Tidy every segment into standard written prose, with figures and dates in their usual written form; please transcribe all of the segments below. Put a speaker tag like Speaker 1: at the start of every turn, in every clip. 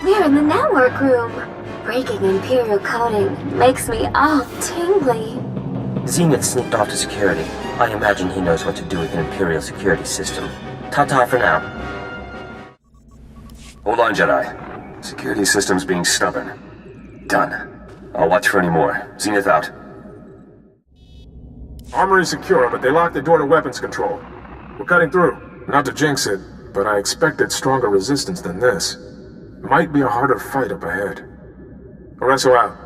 Speaker 1: We're in the network room. Breaking Imperial coding makes me all tingly.
Speaker 2: Zenith sneaked off to security. I imagine he knows what to do with an Imperial security system. Ta-ta for now.
Speaker 3: Hold on, Jedi. Security system's being stubborn. Done. I'll watch for any more. Zenith out.
Speaker 4: Armory secure, but they locked the door to weapons control. We're cutting through. Not to jinx it, but I expected stronger resistance than this. Might be a harder fight up ahead. Lorenzo out.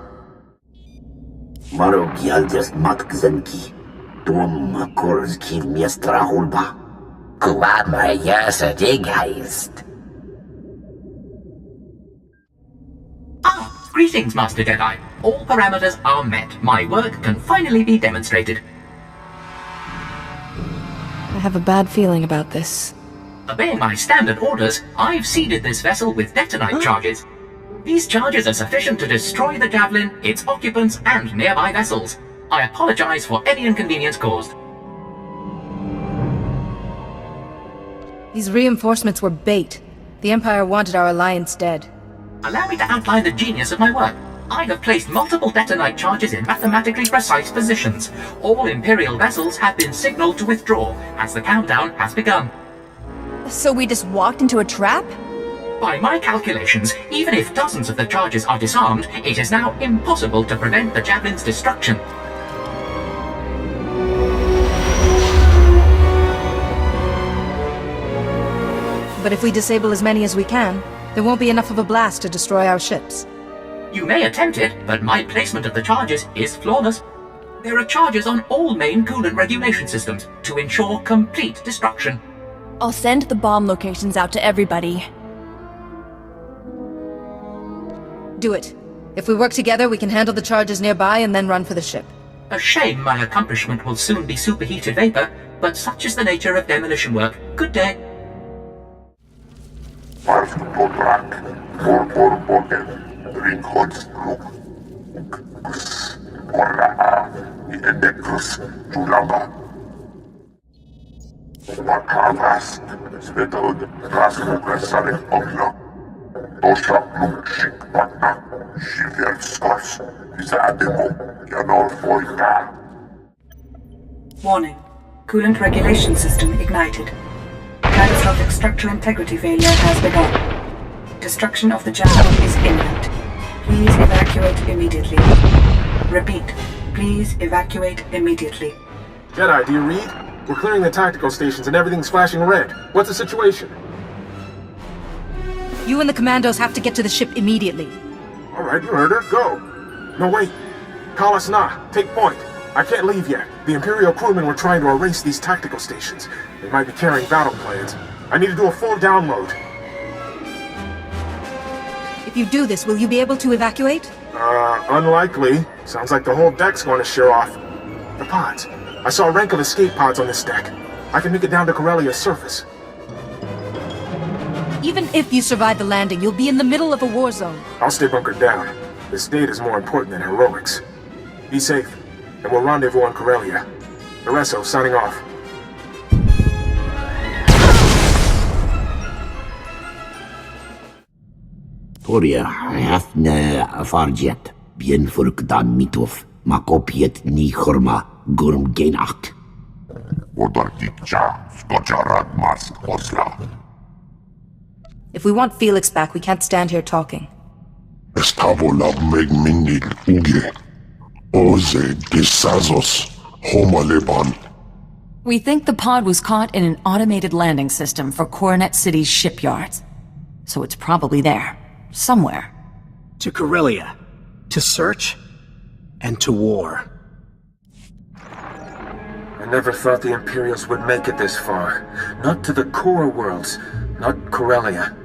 Speaker 5: Marogialdes matkzenki. Dom makorski miestra hulba. Kuama yasa digheist.
Speaker 6: Greetings, Master Jedi. All parameters are met. My work can finally be demonstrated.
Speaker 7: I have a bad feeling about this.
Speaker 6: Obeying my standard orders, I've seeded this vessel with detonite charges. These charges are sufficient to destroy the Javelin, its occupants, and nearby vessels. I apologize for any inconvenience caused.
Speaker 7: These reinforcements were bait. The Empire wanted our alliance dead.
Speaker 6: Allow me to outline the genius of my work. I have placed multiple detonite charges in mathematically precise positions. All Imperial vessels have been signaled to withdraw, as the countdown has begun.
Speaker 8: So we just walked into a trap?
Speaker 6: By my calculations, even if dozens of the charges are disarmed, it is now impossible to prevent the Javelin's destruction.
Speaker 7: But if we disable as many as we can, there won't be enough of a blast to destroy our ships.
Speaker 6: You may attempt it, but my placement of the charges is flawless. There are charges on all main coolant regulation systems to ensure complete destruction.
Speaker 8: I'll send the bomb locations out to everybody.
Speaker 7: Do it. If we work together, we can handle the charges nearby and then run for the ship.
Speaker 6: A shame my accomplishment will soon be superheated vapor, but such is the nature of demolition work. Good day.
Speaker 9: Warning. Coolant regulation system ignited. Catastrophic structural integrity failure has begun. Destruction of the Javelin is imminent. Please evacuate immediately. Repeat. Please evacuate immediately.
Speaker 4: Jedi, do you read? We're clearing the tactical stations and everything's flashing red. What's the situation?
Speaker 7: You and the commandos have to get to the ship immediately.
Speaker 4: Alright, you heard her. Go. No, wait. Call us now. Take point. I can't leave yet. The Imperial crewmen were trying to erase these tactical stations. They might be carrying battle plans. I need to do a full download.
Speaker 7: If you do this, will you be able to evacuate?
Speaker 4: Unlikely. Sounds like the whole deck's going to shear off. The pods. I saw a rank of escape pods on this deck. I can make it down to Corellia's surface.
Speaker 7: Even if you survive the landing, you'll be in the middle of a war zone.
Speaker 4: I'll stay bunkered down. This data is more important than heroics. Be safe, and we'll rendezvous on Corellia. Lorenzo, signing off.
Speaker 5: Toria, hafne farjet. Bien furkdan mitov. Makopiet ni horma. Gurm genak.
Speaker 7: If we want Felix back, we can't stand here talking.
Speaker 10: We think the pod was caught in an automated landing system for Coronet City's shipyards. So it's probably there. Somewhere.
Speaker 11: To Corellia. To search. And to war.
Speaker 2: I never thought the Imperials would make it this far. Not to the core worlds. Not Corellia.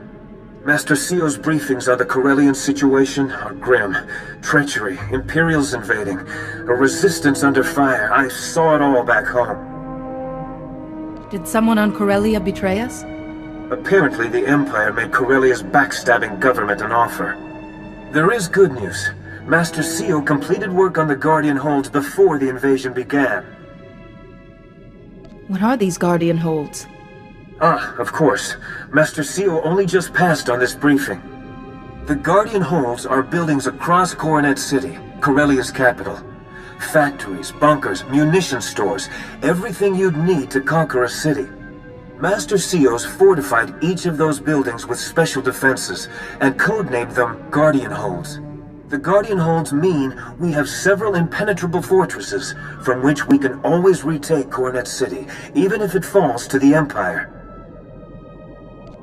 Speaker 2: Master Ceo's briefings on the Corellian situation are grim. Treachery, Imperials invading, a resistance under fire. I saw it all back home.
Speaker 7: Did someone on Corellia betray us?
Speaker 2: Apparently, the Empire made Corellia's backstabbing government an offer. There is good news. Master Seal completed work on the Guardian holds before the invasion began.
Speaker 7: What are these Guardian holds?
Speaker 2: Ah, of course. Master Seal only just passed on this briefing. The Guardian holds are buildings across Coronet City, Corellia's capital. Factories, bunkers, munition stores, everything you'd need to conquer a city. Master Seals fortified each of those buildings with special defenses, and codenamed them Guardian Holds. The Guardian Holds mean we have several impenetrable fortresses, from which we can always retake Coronet City, even if it falls to the Empire.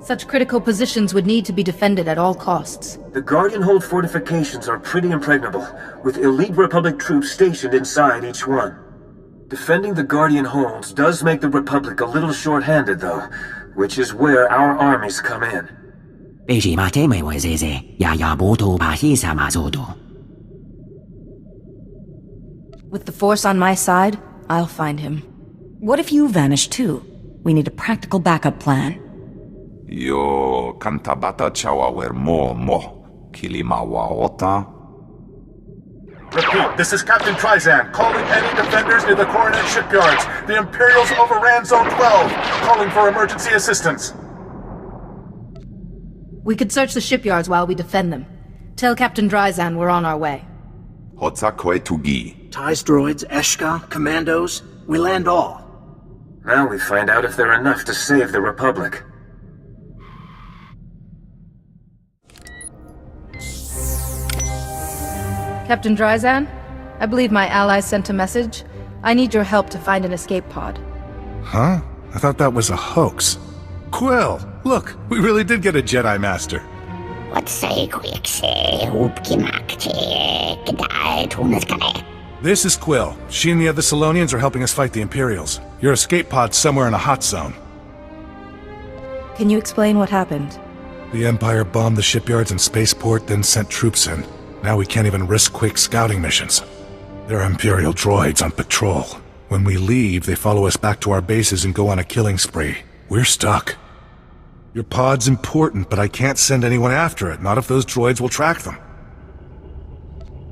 Speaker 7: Such critical positions would need to be defended at all costs.
Speaker 2: The Guardian Hold fortifications are pretty impregnable, with elite Republic troops stationed inside each one. Defending the Guardian Holds does make the Republic a little short-handed, though, which is where our armies come in.
Speaker 7: With the Force on my side, I'll find him.
Speaker 10: What if you vanish too? We need a practical backup plan.
Speaker 12: Yo kantabata chawa wer mo kilimawa ota.
Speaker 4: Repeat, this is Captain Trizan, calling any defenders near the Coronet shipyards. The Imperials overran Zone 12, calling for emergency assistance.
Speaker 7: We could search the shipyards while we defend them. Tell Captain Dryzan we're on our way.
Speaker 12: Hotza kwe tugi.
Speaker 11: TIEs droids, Eshka, commandos, we land all.
Speaker 2: Now we find out if they're enough to save the Republic.
Speaker 7: Captain Dryzan, I believe my allies sent a message. I need your help to find an escape pod.
Speaker 13: Huh? I thought that was a hoax. Quill! Look, we really did get a Jedi Master. This is Quill. She and the other Salonians are helping us fight the Imperials. Your escape pod's somewhere in a hot zone.
Speaker 7: Can you explain what happened?
Speaker 13: The Empire bombed the shipyards and spaceport, then sent troops in. Now we can't even risk quick scouting missions. There are Imperial droids on patrol. When we leave, they follow us back to our bases and go on a killing spree. We're stuck. Your pod's important, but I can't send anyone after it, not if those droids will track them.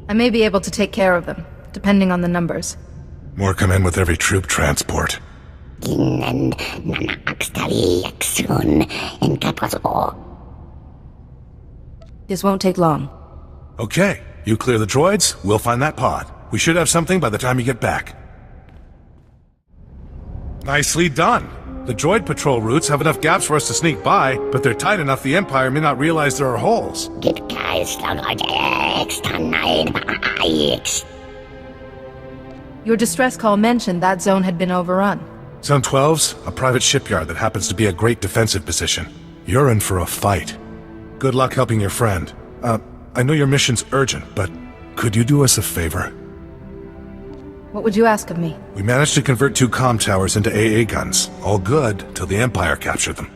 Speaker 7: I may be able to take care of them, depending on the numbers.
Speaker 13: More come in with every troop transport.
Speaker 7: This won't take long.
Speaker 13: Okay, you clear the droids, we'll find that pod. We should have something by the time you get back. Nicely done. The droid patrol routes have enough gaps for us to sneak by, but they're tight enough the Empire may not realize there are holes.
Speaker 7: Your distress call mentioned that zone had been overrun.
Speaker 13: Zone 12's a private shipyard that happens to be a great defensive position. You're in for a fight. Good luck helping your friend. I know your mission's urgent, but could you do us a favor?
Speaker 7: What would you ask of me?
Speaker 13: We managed to convert 2 comm towers into AA guns. All good, till the Empire captured them.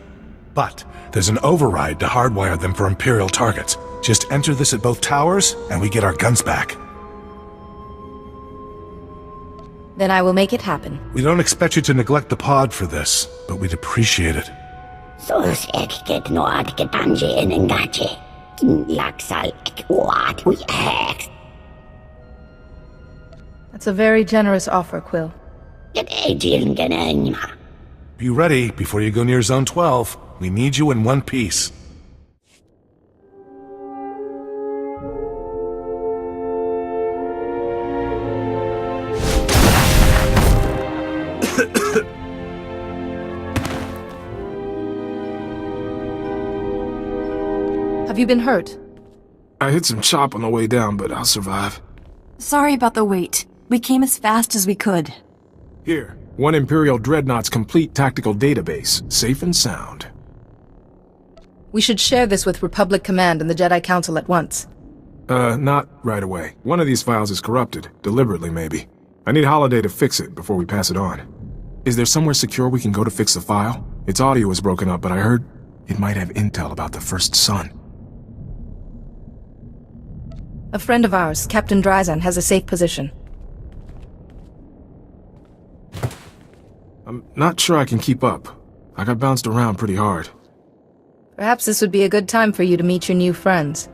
Speaker 13: But there's an override to hardwire them for Imperial targets. Just enter this at both towers, and we get our guns back.
Speaker 7: Then I will make it happen.
Speaker 13: We don't expect you to neglect the pod for this, but we'd appreciate it.
Speaker 7: That's a very generous offer, Quill.
Speaker 13: Be ready before you go near Zone 12. We need you in one piece.
Speaker 7: Have you been hurt?
Speaker 4: I hit some chop on the way down, but I'll survive.
Speaker 8: Sorry about the wait. We came as fast as we could.
Speaker 4: Here, one Imperial dreadnaught's complete tactical database, safe and sound.
Speaker 7: We should share this with Republic Command and the Jedi Council at once.
Speaker 4: Not right away. One of these files is corrupted, deliberately maybe. I need Holiday to fix it before we pass it on. Is there somewhere secure we can go to fix the file? Its audio is broken up, but I heard it might have intel about the first son.
Speaker 7: A friend of ours, Captain Dryzan, has a safe position.
Speaker 4: I'm not sure I can keep up. I got bounced around pretty hard.
Speaker 7: Perhaps this would be a good time for you to meet your new friends.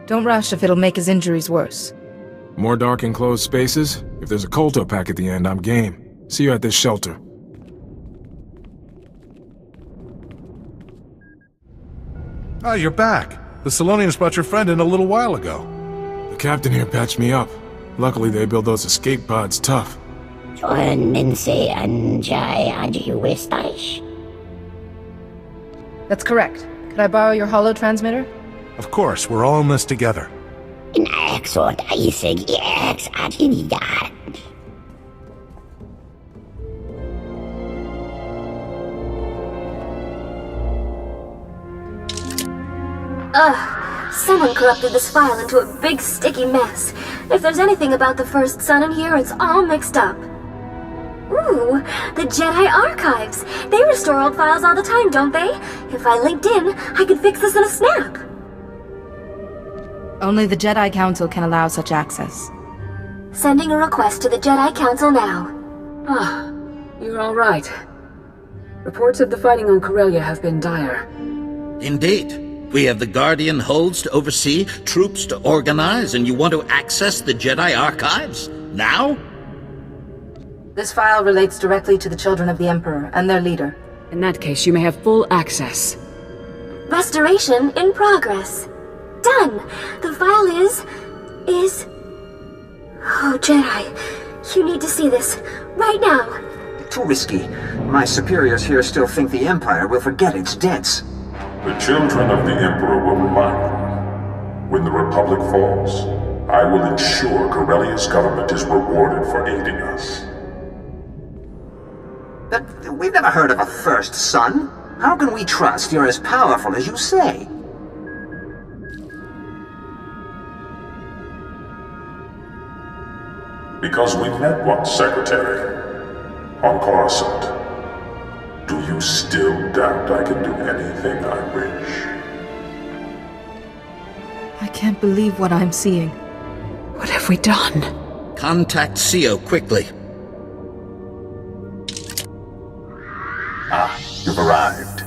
Speaker 7: Don't rush if it'll make his injuries worse.
Speaker 14: More dark enclosed spaces? If there's a Colto pack at the end, I'm game. See you at this shelter.
Speaker 13: Oh, you're back. The Salonians brought your friend in a little while ago.
Speaker 14: The captain here patched me up. Luckily, they build those escape pods tough.
Speaker 7: That's correct. Could I borrow your holo transmitter?
Speaker 13: Of course, we're all in this together.
Speaker 1: Ugh, someone corrupted this file into a big sticky mess. If there's anything about the First Son in here, it's all mixed up. Ooh, the Jedi Archives. They restore old files all the time, don't they? If I linked in, I could fix this in a snap.
Speaker 7: Only the Jedi Council can allow such access.
Speaker 1: Sending a request to the Jedi Council now.
Speaker 15: Ah, you're all right. Reports of the fighting on Corellia have been dire.
Speaker 16: Indeed. We have the Guardian holds to oversee, troops to organize, and you want to access the Jedi Archives? Now?
Speaker 7: This file relates directly to the children of the Emperor and their leader.
Speaker 15: In that case, you may have full access.
Speaker 1: Restoration in progress. Done! The file is... Oh, Jedi, you need to see this. Right now.
Speaker 17: Too risky. My superiors here still think the Empire will forget its debts.
Speaker 18: The children of the Emperor will remind them. When the Republic falls, I will ensure Corellia's government is rewarded for aiding us.
Speaker 17: But we've never heard of a First Son. How can we trust you're as powerful as you say?
Speaker 18: Because we met once, Secretary. On Coruscant. Do you still doubt I can do anything I wish?
Speaker 7: I can't believe what I'm seeing.
Speaker 15: What have we done?
Speaker 16: Contact CO quickly.
Speaker 3: Ah, you've arrived.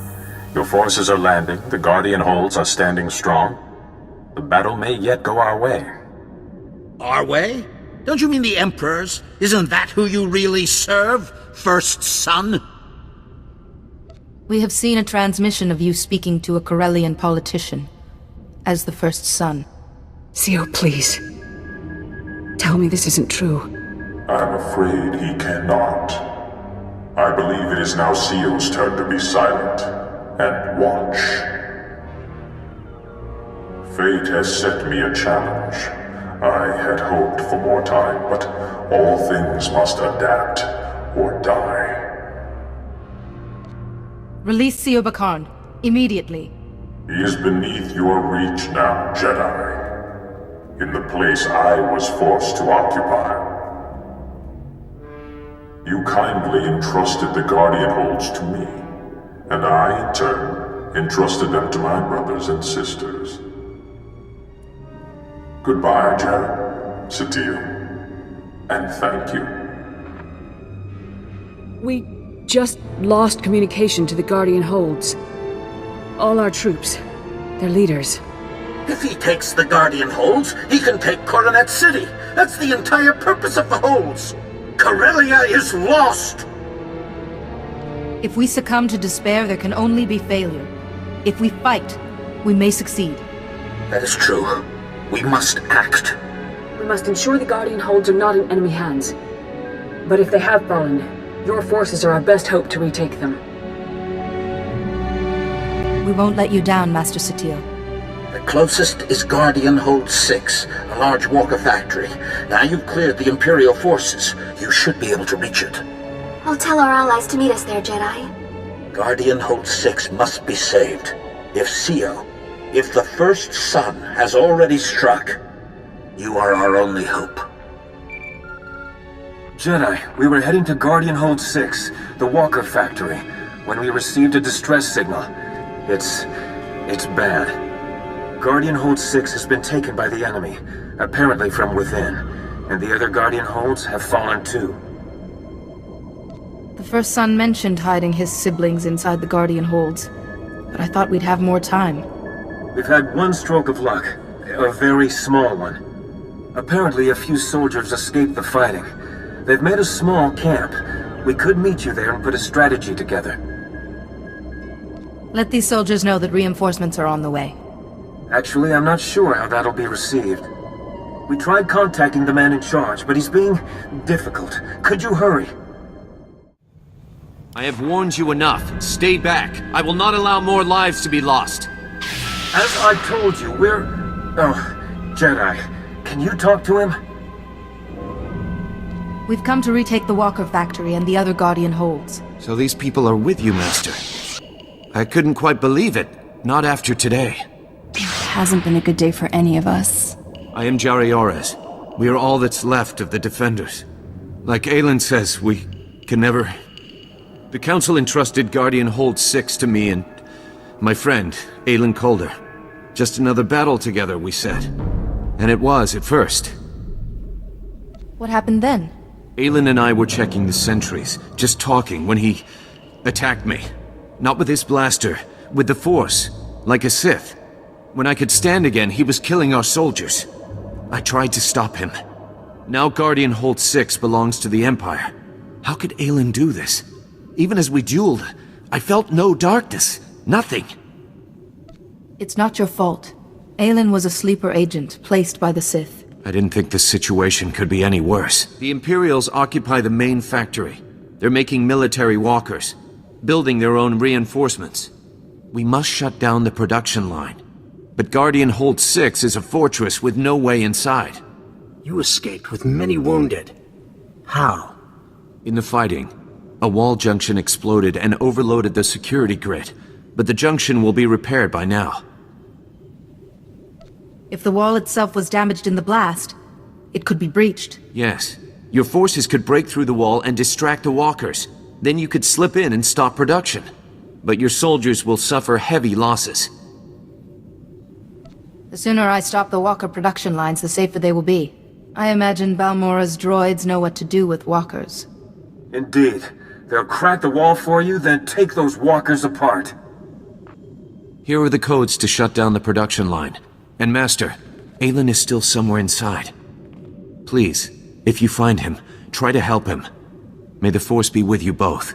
Speaker 3: Your forces are landing, the Guardian holds are standing strong. The battle may yet go our way.
Speaker 16: Our way? Don't you mean the Emperor's? Isn't that who you really serve? First Son?
Speaker 7: We have seen a transmission of you speaking to a Corellian politician as the First Son.
Speaker 15: CO, please. Tell me this isn't true.
Speaker 18: I'm afraid he cannot. I believe it is now CO's turn to be silent and watch. Fate has set me a challenge. I had hoped for more time, but all things must adapt or die.
Speaker 7: Release Sio Bakarn, immediately.
Speaker 18: He is beneath your reach now, Jedi. In the place I was forced to occupy. You kindly entrusted the Guardian holds to me, and I, in turn, entrusted them to my brothers and sisters. Goodbye, Jedi, SWTOR, and thank you.
Speaker 15: We just lost communication to the Guardian holds. All our troops, their leaders.
Speaker 16: If he takes the Guardian holds, he can take Coronet City. That's the entire purpose of the holds. Corellia is lost!
Speaker 7: If we succumb to despair, there can only be failure. If we fight, we may succeed.
Speaker 16: That is true. We must act.
Speaker 15: We must ensure the Guardian holds are not in enemy hands. But if they have fallen, your forces are our best hope to retake them.
Speaker 7: We won't let you down, Master SWTOR.
Speaker 16: The closest is Guardian Hold 6, a large walker factory. Now you've cleared the Imperial forces. You should be able to reach it.
Speaker 1: I'll tell our allies to meet us there, Jedi.
Speaker 16: Guardian Hold 6 must be saved. If the First Son has already struck, you are our only hope.
Speaker 2: Jedi, we were heading to Guardian Hold 6, the walker factory, when we received a distress signal. It's It's bad. Guardian Hold 6 has been taken by the enemy, apparently from within, and the other Guardian Holds have fallen too.
Speaker 7: The First Son mentioned hiding his siblings inside the Guardian Holds, but I thought we'd have more time.
Speaker 2: We've had one stroke of luck, a very small one. Apparently a few soldiers escaped the fighting. They've made a small camp. We could meet you there and put a strategy together.
Speaker 7: Let these soldiers know that reinforcements are on the way.
Speaker 2: Actually, I'm not sure how that'll be received. We tried contacting the man in charge, but he's being difficult. Could you hurry?
Speaker 19: I have warned you enough. Stay back. I will not allow more lives to be lost.
Speaker 2: As I told you, we're... Oh, Jedi. Can you talk to him?
Speaker 7: We've come to retake the Walker factory and the other Guardian Holds.
Speaker 19: So these people are with you, Master. I couldn't quite believe it. Not after today.
Speaker 8: It hasn't been a good day for any of us.
Speaker 19: I am Jari Orez. We are all that's left of the Defenders. Like Aelin says, we can never... The Council entrusted Guardian Hold 6 to me and my friend, Aelin Calder. Just another battle together, we said. And it was, at first.
Speaker 7: What happened then?
Speaker 19: Aelin and I were checking the sentries, just talking, when he attacked me. Not with his blaster, with the Force, like a Sith. When I could stand again, he was killing our soldiers. I tried to stop him. Now Guardian Hold 6 belongs to the Empire. How could Aelin do this? Even as we dueled, I felt no darkness. Nothing.
Speaker 7: It's not your fault. Aelin was a sleeper agent, placed by the Sith.
Speaker 19: I didn't think the situation could be any worse. The Imperials occupy the main factory. They're making military walkers, building their own reinforcements. We must shut down the production line. But Guardian Hold 6 is a fortress with no way inside.
Speaker 11: You escaped with many wounded. How?
Speaker 19: In the fighting, a wall junction exploded and overloaded the security grid, but the junction will be repaired by now.
Speaker 7: If the wall itself was damaged in the blast, it could be breached.
Speaker 19: Yes. Your forces could break through the wall and distract the walkers. Then you could slip in and stop production. But your soldiers will suffer heavy losses.
Speaker 7: The sooner I stop the walker production lines, the safer they will be. I imagine Balmora's droids know what to do with walkers.
Speaker 2: Indeed. They'll crack the wall for you, then take those walkers apart.
Speaker 19: Here are the codes to shut down the production line. And Master, Aelin is still somewhere inside. Please, if you find him, try to help him. May the Force be with you both.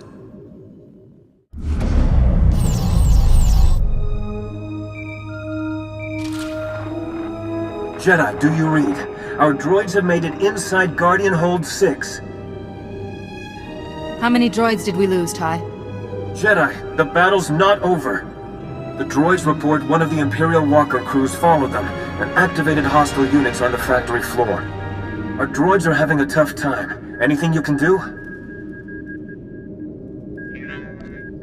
Speaker 2: Jedi, do you read? Our droids have made it inside Guardian Hold 6.
Speaker 7: How many droids did we lose, Ty?
Speaker 2: Jedi, the battle's not over. The droids report one of the Imperial Walker crews followed them and activated hostile units on the factory floor. Our droids are having a tough time. Anything you can do?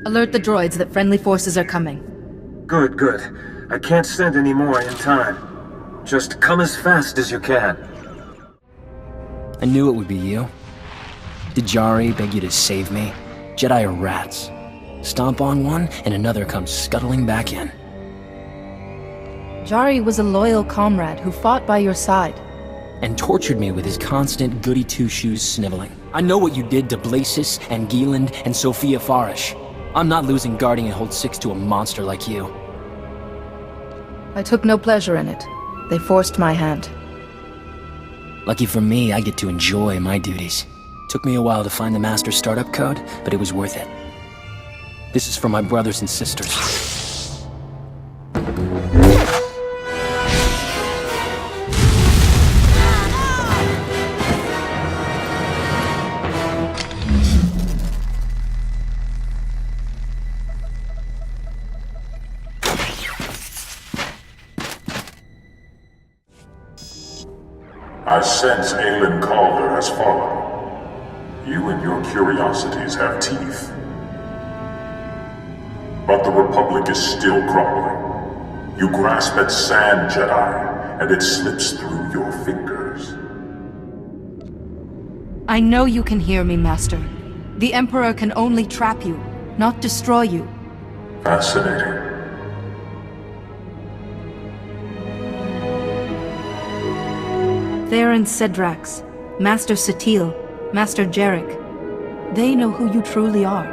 Speaker 7: Alert the droids that friendly forces are coming.
Speaker 2: Good, good. I can't send any more in time. Just come as fast as you can.
Speaker 20: I knew it would be you. Did Jari beg you to save me? Jedi are rats. Stomp on one, and another comes scuttling back in.
Speaker 7: Jari was a loyal comrade who fought by your side.
Speaker 20: And tortured me with his constant goody-two-shoes sniveling. I know what you did to Blasis and Gieland and Sophia Farish. I'm not losing Guardian Hold 6 to a monster like you.
Speaker 7: I took no pleasure in it. They forced my hand.
Speaker 20: Lucky for me, I get to enjoy my duties. Took me a while to find the Master startup code, but it was worth it. This is for my brothers and sisters.
Speaker 18: I sense Aelin Calder has fallen. You and your curiosities have teeth. But the Republic is still crumbling. You grasp at sand, Jedi, and it slips through your fingers.
Speaker 7: I know you can hear me, Master. The Emperor can only trap you, not destroy you.
Speaker 18: Fascinating.
Speaker 7: Theron Cedrax, Master Satil, Master Jarek. They know who you truly are.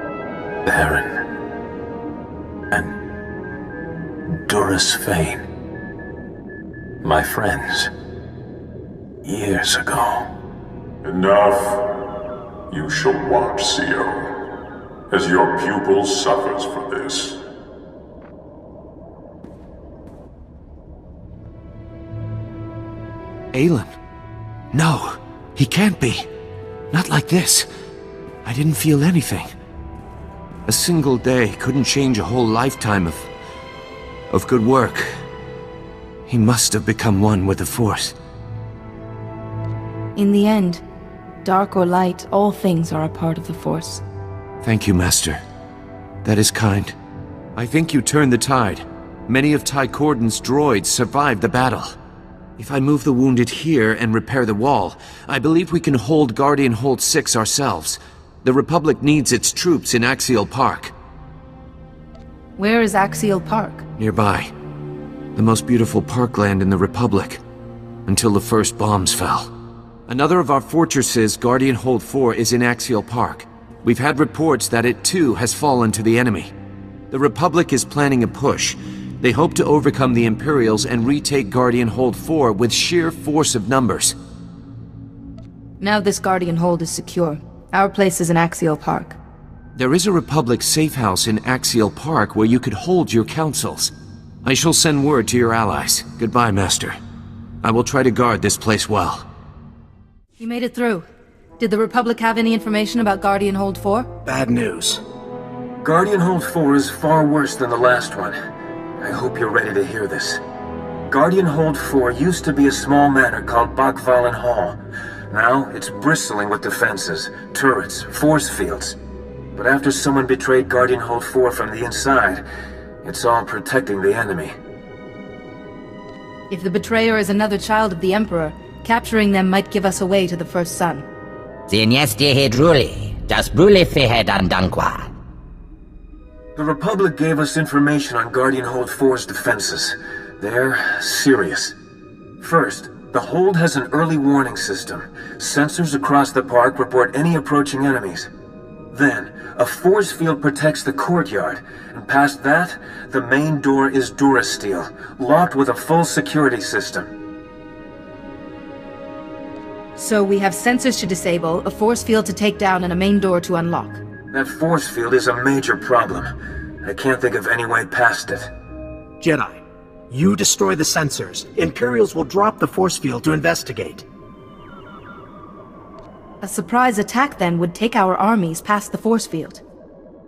Speaker 3: Theron. And Duras Fane. My friends. Years ago.
Speaker 18: Enough. You shall watch, CO, as your pupil suffers for this.
Speaker 19: Aelin? No, he can't be. Not like this. I didn't feel anything. A single day couldn't change a whole lifetime of good work. He must have become one with the Force.
Speaker 7: In the end, dark or light, all things are a part of the Force.
Speaker 19: Thank you, Master. That is kind. I think you turned the tide. Many of Ty Corden's droids survived the battle. If I move the wounded here and repair the wall, I believe we can hold Guardian Hold 6 ourselves. The Republic needs its troops in Axial Park.
Speaker 7: Where is Axial Park?
Speaker 19: Nearby. The most beautiful parkland in the Republic. Until the first bombs fell. Another of our fortresses, Guardian Hold 4, is in Axial Park. We've had reports that it too has fallen to the enemy. The Republic is planning a push. They hope to overcome the Imperials and retake Guardian Hold 4 with sheer force of numbers.
Speaker 7: Now this Guardian Hold is secure. Our place is in Axial Park.
Speaker 19: There is a Republic safe house in Axial Park where you could hold your councils. I shall send word to your allies. Goodbye, Master. I will try to guard this place well.
Speaker 7: You made it through. Did the Republic have any information about Guardian Hold 4?
Speaker 11: Bad news.
Speaker 2: Guardian Hold 4 is far worse than the last one. I hope you're ready to hear this. Guardian Hold 4 used to be a small manor called Bakvalen Hall. Now, it's bristling with defenses, turrets, force fields. But after someone betrayed Guardian Hold 4 from the inside, it's all protecting the enemy.
Speaker 7: If the betrayer is another child of the Emperor, capturing them might give us a way to the First Sun.
Speaker 2: The Republic gave us information on Guardian Hold 4's defenses. They're serious. First, the Hold has an early warning system. Sensors across the park report any approaching enemies. Then, a force field protects the courtyard, and past that, the main door is Durasteel, locked with a full security system.
Speaker 7: So we have sensors to disable, a force field to take down, and a main door to unlock.
Speaker 2: That force field is a major problem. I can't think of any way past it.
Speaker 11: Jedi, you destroy the sensors. Imperials will drop the force field to investigate.
Speaker 7: A surprise attack then would take our armies past the force field.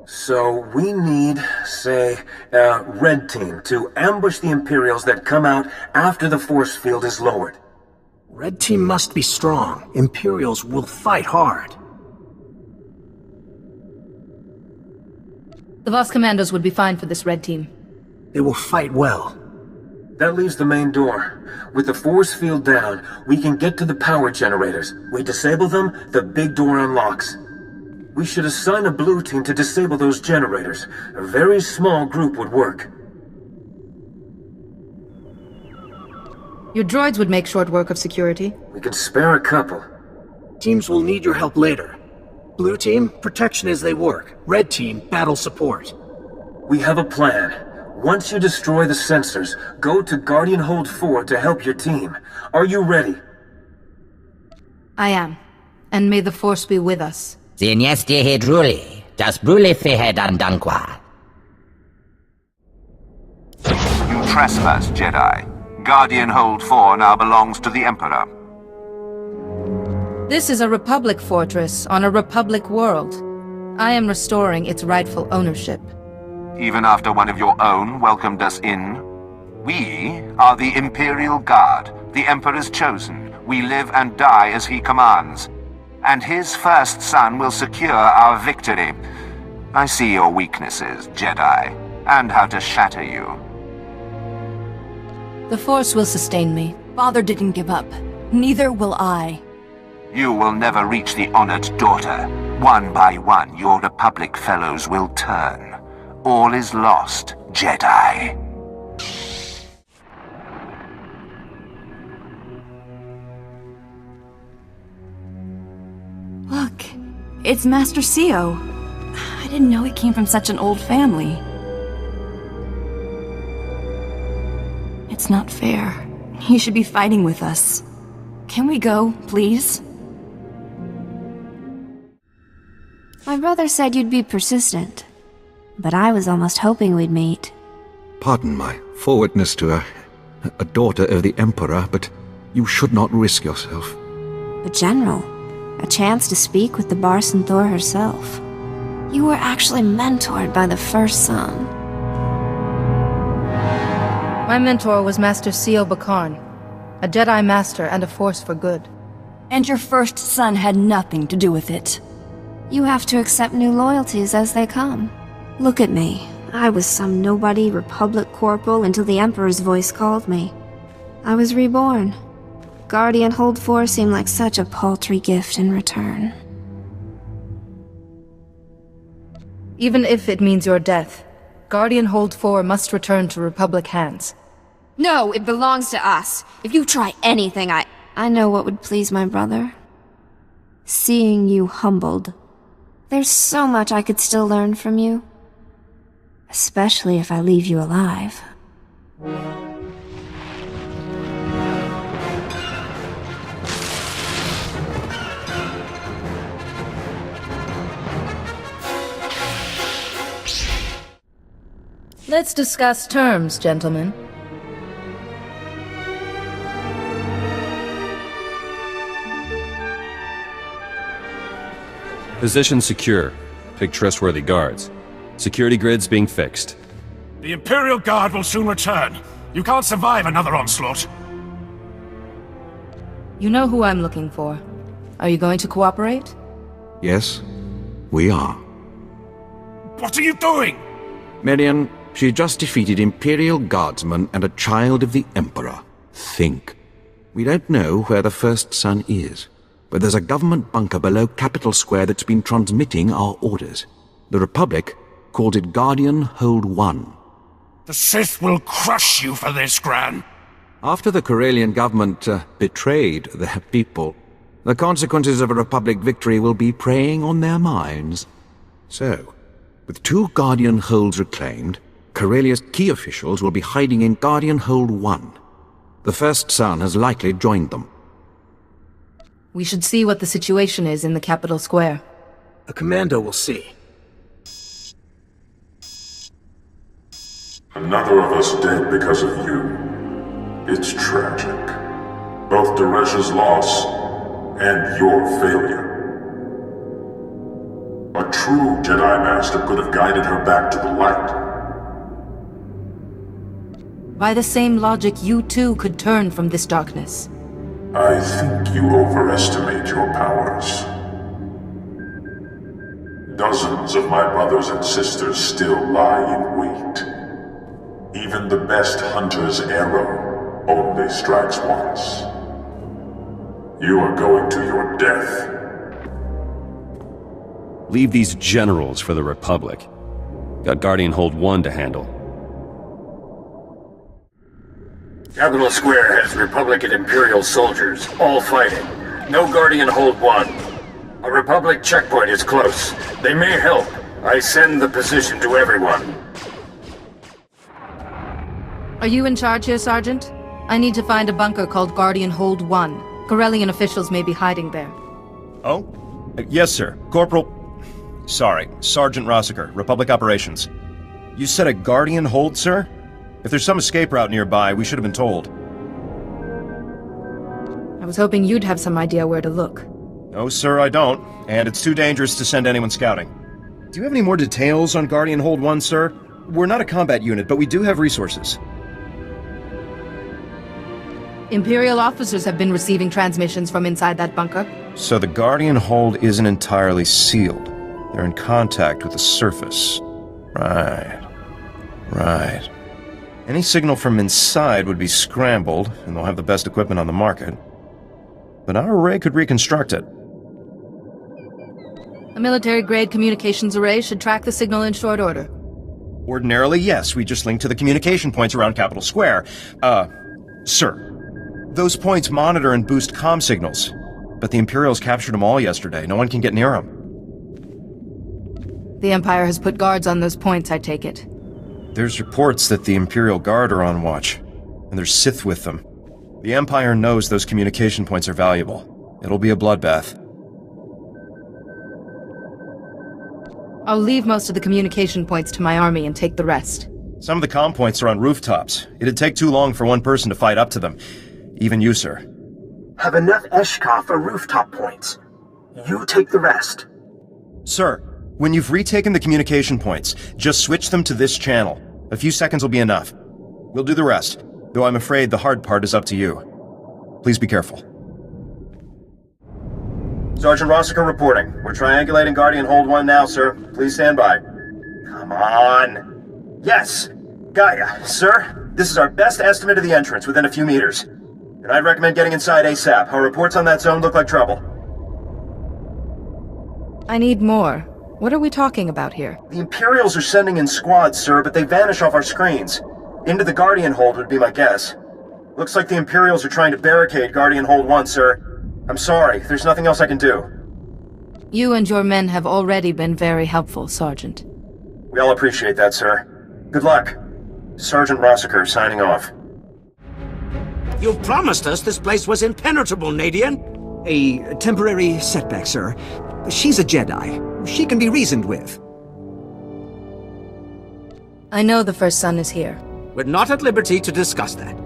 Speaker 2: So we need, say, a red team to ambush the Imperials that come out after the force field is lowered.
Speaker 11: Red team must be strong. Imperials will fight hard.
Speaker 7: The Voss commandos would be fine for this red team.
Speaker 11: They will fight well.
Speaker 2: That leaves the main door. With the force field down, we can get to the power generators. We disable them, the big door unlocks. We should assign a blue team to disable those generators. A very small group would work.
Speaker 7: Your droids would make short work of security.
Speaker 2: We can spare a couple.
Speaker 11: Teams will need your help later. Blue team, protection as they work. Red team, battle support.
Speaker 2: We have a plan. Once you destroy the sensors, go to Guardian Hold 4 to help your team. Are you ready?
Speaker 7: I am. And may the Force be with us.
Speaker 12: You trespass, Jedi. Guardian Hold 4 now belongs to the Emperor.
Speaker 7: This is a Republic fortress on a Republic world. I am restoring its rightful ownership.
Speaker 12: Even after one of your own welcomed us in? We are the Imperial Guard, the Emperor's chosen. We live and die as he commands. And his first son will secure our victory. I see your weaknesses, Jedi, and how to shatter you.
Speaker 7: The Force will sustain me.
Speaker 8: Father didn't give up. Neither will I.
Speaker 12: You will never reach the honored daughter. One by one, your Republic fellows will turn. All is lost, Jedi.
Speaker 8: It's Master Seo. I didn't know he came from such an old family. It's not fair. He should be fighting with us. Can we go, please?
Speaker 21: My brother said you'd be persistent, but I was almost hoping we'd meet.
Speaker 22: Pardon my forwardness to a daughter of the Emperor, but you should not risk yourself.
Speaker 21: But General, a chance to speak with the SWTOR herself. You were actually mentored by the first son.
Speaker 7: My mentor was Master Seo Bakarn, a Jedi Master and a force for good.
Speaker 8: And your first son had nothing to do with it.
Speaker 21: You have to accept new loyalties as they come. Look at me. I was some nobody Republic corporal until the Emperor's voice called me. I was reborn. Guardian Hold 4 seemed like such a paltry gift in return.
Speaker 7: Even if it means your death, Guardian Hold 4 must return to Republic hands.
Speaker 21: No, it belongs to us. If you try anything, I know what would please my brother. Seeing you humbled. There's so much I could still learn from you. Especially if I leave you alive.
Speaker 7: Let's discuss terms, gentlemen.
Speaker 23: Position secure. Pick trustworthy guards. Security grids being fixed.
Speaker 24: The Imperial Guard will soon return. You can't survive another onslaught.
Speaker 7: You know who I'm looking for. Are you going to cooperate?
Speaker 22: Yes, we are.
Speaker 24: What are you doing?
Speaker 22: Marion, she just defeated Imperial Guardsmen and a child of the Emperor. Think. We don't know where the first son is, but there's a government bunker below Capitol Square that's been transmitting our orders. The Republic called it Guardian Hold 1.
Speaker 24: The Sith will crush you for this, Gran.
Speaker 22: After the Corellian government betrayed their people, the consequences of a Republic victory will be preying on their minds. So, with 2 Guardian Holds reclaimed, Corellia's key officials will be hiding in Guardian Hold 1. The first son has likely joined them.
Speaker 7: We should see what the situation is in the Capitol Square.
Speaker 11: A commando will see.
Speaker 18: Another of us dead because of you. It's tragic. Both Deresha's loss and your failure. A true Jedi Master could have guided her back to the light.
Speaker 7: By the same logic, you too could turn from this darkness.
Speaker 18: I think you overestimate your powers. Dozens of my brothers and sisters still lie in wait. Even the best hunter's arrow only strikes once. You are going to your death.
Speaker 23: Leave these generals for the Republic. Got Guardian Hold 1 to handle.
Speaker 2: Capitol Square has Republic and Imperial soldiers, all fighting. No Guardian Hold 1. A Republic checkpoint is close. They may help. I send the position to everyone.
Speaker 7: Are you in charge here, Sergeant? I need to find a bunker called Guardian Hold 1. Corellian officials may be hiding there.
Speaker 25: Oh? Yes, sir. Sergeant Rossiker, Republic Operations. You said a Guardian Hold, sir? If there's some escape route nearby, we should have been told.
Speaker 7: I was hoping you'd have some idea where to look.
Speaker 25: No, sir, I don't. And it's too dangerous to send anyone scouting. Do you have any more details on Guardian Hold 1, sir? We're not a combat unit, but we do have resources.
Speaker 7: Imperial officers have been receiving transmissions from inside that bunker.
Speaker 25: So the Guardian Hold isn't entirely sealed. They're in contact with the surface. Right. Any signal from inside would be scrambled, and they'll have the best equipment on the market. But our array could reconstruct it.
Speaker 7: A military-grade communications array should track the signal in short order.
Speaker 25: Ordinarily, yes. We just link to the communication points around Capitol Square. Sir. Those points monitor and boost comm signals. But the Imperials captured them all yesterday. No one can get near them.
Speaker 7: The Empire has put guards on those points, I take it.
Speaker 25: There's reports that the Imperial Guard are on watch, and there's Sith with them. The Empire knows those communication points are valuable. It'll be a bloodbath.
Speaker 7: I'll leave most of the communication points to my army and take the rest.
Speaker 25: Some of the comm points are on rooftops. It'd take too long for one person to fight up to them. Even you, sir.
Speaker 11: Have enough Eshka for rooftop points. You take the rest.
Speaker 25: Sir, when you've retaken the communication points, just switch them to this channel. A few seconds will be enough. We'll do the rest, though I'm afraid the hard part is up to you. Please be careful. Sergeant Rossiter reporting. We're triangulating Guardian Hold 1 now, sir. Please stand by. Come on. Yes! Gaia, sir, this is our best estimate of the entrance within a few meters. And I'd recommend getting inside ASAP. Our reports on that zone look like trouble.
Speaker 7: I need more. What are we talking about here?
Speaker 25: The Imperials are sending in squads, sir, but they vanish off our screens. Into the Guardian Hold would be my guess. Looks like the Imperials are trying to barricade Guardian Hold 1, sir. I'm sorry, there's nothing else I can do.
Speaker 7: You and your men have already been very helpful, Sergeant.
Speaker 25: We all appreciate that, sir. Good luck. Sergeant Rossiter signing off.
Speaker 17: You promised us this place was impenetrable, Nadian.
Speaker 22: A temporary setback, sir. She's a Jedi. She can be reasoned with.
Speaker 7: I know the First Son is here.
Speaker 17: We're not at liberty to discuss that.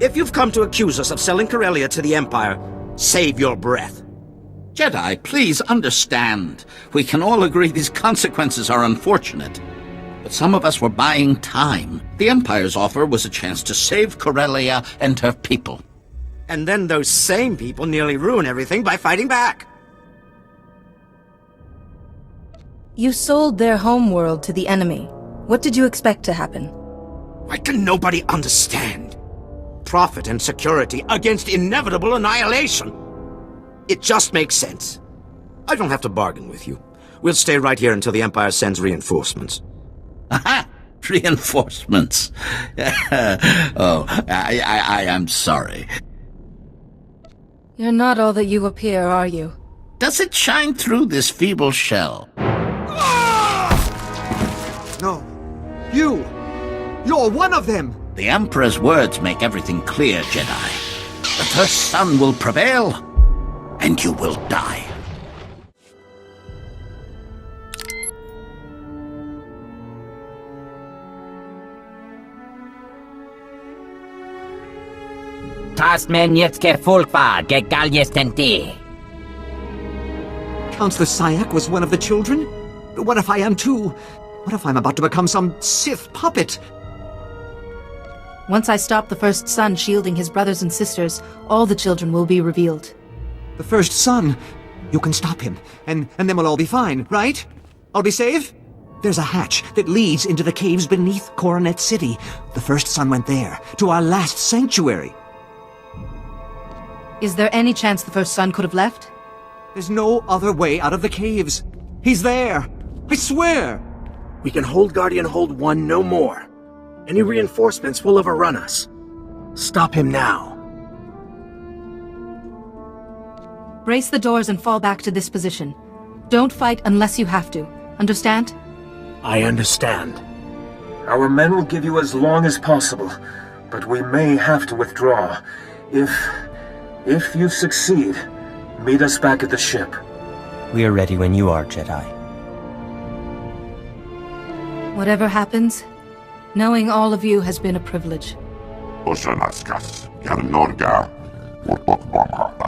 Speaker 17: If you've come to accuse us of selling Corellia to the Empire, save your breath.
Speaker 4: Jedi, please understand. We can all agree these consequences are unfortunate. But some of us were buying time. The Empire's offer was a chance to save Corellia and her people.
Speaker 17: And then those same people nearly ruin everything by fighting back.
Speaker 7: You sold their homeworld to the enemy. What did you expect to happen?
Speaker 17: Why can nobody understand? Profit and security against inevitable annihilation. It just makes sense. I don't have to bargain with you. We'll stay right here until the Empire sends reinforcements.
Speaker 4: Aha! Reinforcements. Oh, I am sorry.
Speaker 7: You're not all that you appear, are you?
Speaker 4: Does it shine through this feeble shell?
Speaker 22: No. You're one of them!
Speaker 4: The Emperor's words make everything clear, Jedi. The First Son will prevail, and you will die.
Speaker 22: Counselor Sayak was one of the children? What if I am too? What if I'm about to become some Sith puppet?
Speaker 7: Once I stop the First Son shielding his brothers and sisters, all the children will be revealed.
Speaker 22: The First Son? You can stop him, and then we'll all be fine, right? I'll be safe? There's a hatch that leads into the caves beneath Coronet City. The First Son went there, to our last sanctuary.
Speaker 7: Is there any chance the First Son could have left?
Speaker 22: There's no other way out of the caves. He's there. I swear.
Speaker 11: We can hold Guardian Hold 1 no more. Any reinforcements will overrun us. Stop him now.
Speaker 7: Brace the doors and fall back to this position. Don't fight unless you have to. Understand?
Speaker 11: I understand.
Speaker 2: Our men will give you as long as possible, but we may have to withdraw. If you succeed, meet us back at the ship.
Speaker 5: We are ready when you are, Jedi.
Speaker 7: Whatever happens, knowing all of you has been a privilege.
Speaker 18: Osanaskas, Yarnorga, Wotokbama.